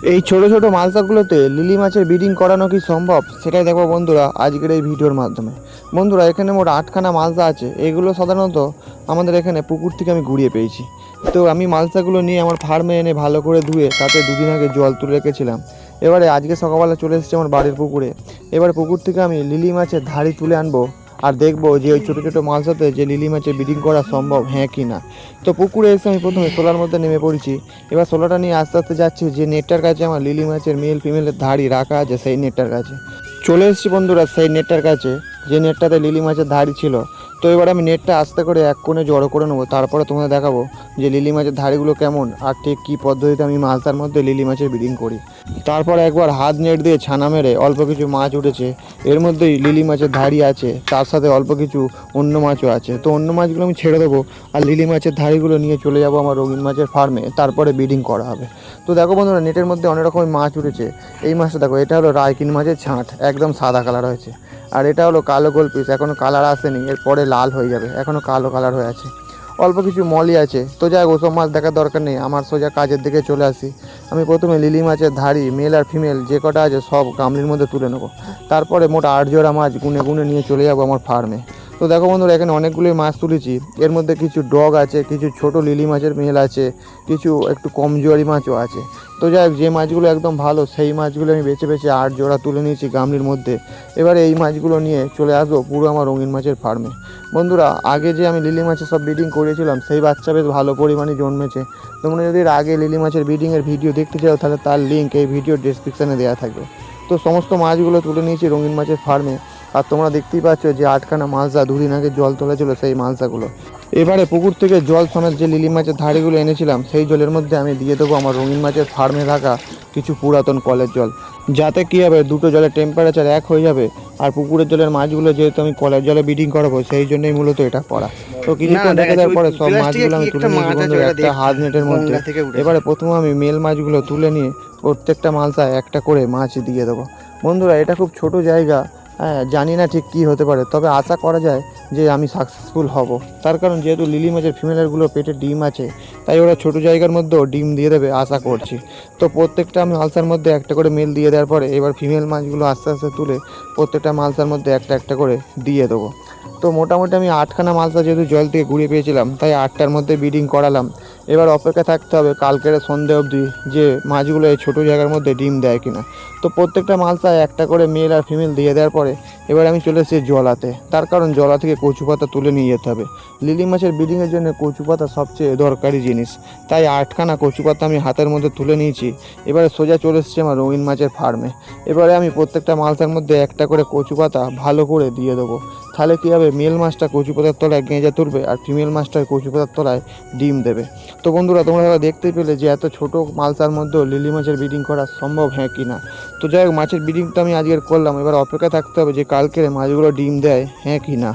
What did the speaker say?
এই ছোট ছোট মালসাগুলোতে লিলি মাছের ব্রিডিং করানো কি সম্ভব সেটাই দেখো বন্ধুরা আজকের এই ভিডিওর মাধ্যমে। বন্ধুরা এখানে মোট 8খানা মালসা আছে। এগুলো সাধারণত আমাদের এখানে পুকুর থেকে আমি ঘুরিয়ে পেয়েছি। তো আমি মালসাগুলো নিয়ে আমার ফার্মে এনে ভালো করে ধুয়ে তাতে দুদিন আগে জল তুলে রেখেছিলাম। এবারে আজকে সকালবেলা চলে এসেছি আমার বাড়ির পুকুরে। এবার পুকুর থেকে আমি লিলি মাছের ধাড়ি তুলে আনবো আর দেখবো যে ওই ছোটো ছোটো মালসাতে যে লিলি মাছের ব্রিডিং করা সম্ভব হ্যাঁ কি না। তো পুকুরে এসে আমি প্রথমে সোলার মধ্যে নেমে পড়েছি। এবার সোলাটা নিয়ে আস্তে আস্তে যাচ্ছি যে নেটটার কাছে আমার লিলি মাছের মেল ফিমেলের ধাড়ি রাখা আছে সেই নেটটার কাছে। চলে এসেছি বন্ধুরা সেই নেটটার কাছে যে নেটটাতে লিলি মাছের ধাড়ি ছিল। তো এবার আমি নেটটা আস্তে করে এক কোণে জড়ো করে নেবো, তারপরে তোমাদের দেখাবো যে লিলি মাছের ধাড়িগুলো কেমন আর ঠিক কী পদ্ধতিতে আমি মালসার মধ্যে লিলি মাছের ব্রিডিং করি। তারপর একবার হাত নেট দিয়ে ছানা মেরে অল্প কিছু মাছ উঠেছে, এর মধ্যেই লিলি মাছের ধাড়ি আছে, তার সাথে অল্প কিছু অন্য মাছও আছে। তো অন্য মাছগুলো আমি ছেড়ে দেবো আর লিলি মাছের ধাড়িগুলো নিয়ে চলে যাবো আমার রঙিন মাছের ফার্মে, তারপরে ব্রিডিং করা হবে। তো দেখো বন্ধুরা নেটের মধ্যে অনেক রকমের মাছ উঠেছে। এই মাছটা দেখো, এটা হলো রায়কিন মাছের ছাঁট, একদম সাদা কালার হয়েছে। আর এটা হলো কালো গোল পিস, এখনও কালার আসেনি, এরপরে লাল হয়ে যাবে, এখনও কালো কালার হয়ে আছে। অল্প কিছু মলি আছে। তো যাই হোক ওসব মাছ দেখার দরকার নেই, আমার সোজা কাজের দিকে চলে আসি। আমি প্রথমে লিলি মাছের ধাড়ি মেল আর ফিমেল যে কটা আছে সব গামলির মধ্যে তুলে নেবো। তারপরে মোট 8 জোড়া মাছ গুনে গুনে নিয়ে চলে যাবো আমার ফার্মে। তো দেখো বন্ধুরা এখানে অনেকগুলোই মাছ তুলেছি। এর মধ্যে কিছু ডগ আছে, কিছু ছোট লিলি মাছের মেল আছে, কিছু একটু কম জোয়ারি মাছও আছে। তো যাই হোক যে মাছগুলো একদম ভালো সেই মাছগুলো আমি বেছে বেছে 8 জোড়া তুলে নিয়েছি গামলির মধ্যে। এবারে এই মাছগুলো নিয়ে চলে আসবো পুরো আমার রঙিন মাছের ফার্মে। বন্ধুরা আগে যে আমি লিলি মাছের সব ব্রিডিং করেছিলাম সেই বাচ্চা বেশ ভালো পরিমাণে জন্মেছে। তোমরা যদি এর আগে লিলি মাছের ব্রিডিংয়ের ভিডিও দেখতে চাও তাহলে তার লিঙ্ক এই ভিডিওর ডেসক্রিপশানে দেওয়া থাকবে। তো সমস্ত মাছগুলো তুলে নিয়েছি রঙিন মাছের ফার্মে। আর তোমরা দেখতেই পাচ্ছ যে 8খানা মালসা দুদিন আগে জল তোলেছিল সেই মালসাগুলো। এবারে পুকুর থেকে জল সমেত যে লিলি মাছের ধাড়িগুলো এনেছিলাম সেই জলের মধ্যে আমি দিয়ে দেবো আমার রঙিন মাছের ফার্মে থাকা কিছু পুরাতন কলের জল, যাতে কী হবে দুটো জলের টেম্পারেচার এক হয়ে যাবে। আর পুকুরের জলের মাছগুলো যেহেতু আমি কলের জলে ব্রিডিং করাবো সেই জন্যই মূলত এটা করা। তো কিছুক্ষণ রেখে দেওয়ার পরে সব মাছগুলো আমি তুলে নিয়েছি বন্ধুরা একটা হাত নেটের মধ্যে। এবারে প্রথমে আমি মেল মাছগুলো তুলে নিয়ে প্রত্যেকটা মালসায় একটা করে মাছ দিয়ে দেবো। বন্ধুরা এটা খুব ছোট জায়গা, হ্যাঁ জানি না ঠিক কী হতে পারে, তবে আশা করা যায় যে আমি সাকসেসফুল হব। তার কারণ যেহেতু লিলি মাছের ফিমেলেরগুলো পেটে ডিম আছে, তাই ওরা ছোটো জায়গার মধ্যেও ডিম দিয়ে দেবে আশা করছি। তো প্রত্যেকটা আমি মালসার মধ্যে একটা করে মেল দিয়ে দেওয়ার পরে এবার ফিমেল মাছগুলো আস্তে আস্তে তুলে প্রত্যেকটা মালসার মধ্যে একটা একটা করে দিয়ে দেবো। তো মোটামুটি আমি 8খানা মালসা যেহেতু জল থেকে ঘুরিয়ে পেয়েছিলাম তাই 8টার মধ্যে ব্রিডিং করালাম। এবার অপেক্ষা থাকতে হবে কালকের সন্ধে অবধি যে মাছগুলো এই ছোটো জায়গার মধ্যে ডিম দেয় কিনা। তো প্রত্যেকটা মালসায় একটা করে মেল আর ফিমেল দিয়ে দেওয়ার পরে এবার আমি চলে এসেছি জলাতে, তার কারণ জলা থেকে কচু পাতা তুলে নিয়ে যেতে হবে। লিলি মাছের ব্রিডিংয়ের জন্য কচু পাতা সবচেয়ে দরকারি জিনিস, তাই 8খানা কচু পাতা আমি হাতের মধ্যে তুলে নিয়েছি। এবারে সোজা চলে এসেছি আমার রঙিন মাছের ফার্মে। এবারে আমি প্রত্যেকটা মালসার মধ্যে একটা করে কচু পাতা ভালো করে দিয়ে দেবো। তাহলে কী হবে, মেল মাছটা কচু পাতার তলায় গেঁজা তুলবে আর ফিমেল মাছটা কচু পাতার তলায় ডিম দেবে। তো বন্ধুরা তোমরা দেখতেই পেলে যে এত ছোট মালসার মধ্যেও লিলি মাছের ব্রিডিং করা সম্ভব হ্যাঁ কি না। তো যাই হোক মাছের ব্রিডিং তো আমি আজকের করলাম, এবার অপেক্ষা থাকতে হবে যে কালকের মাছগুলো ডিম দেয় হ্যাঁ কি না।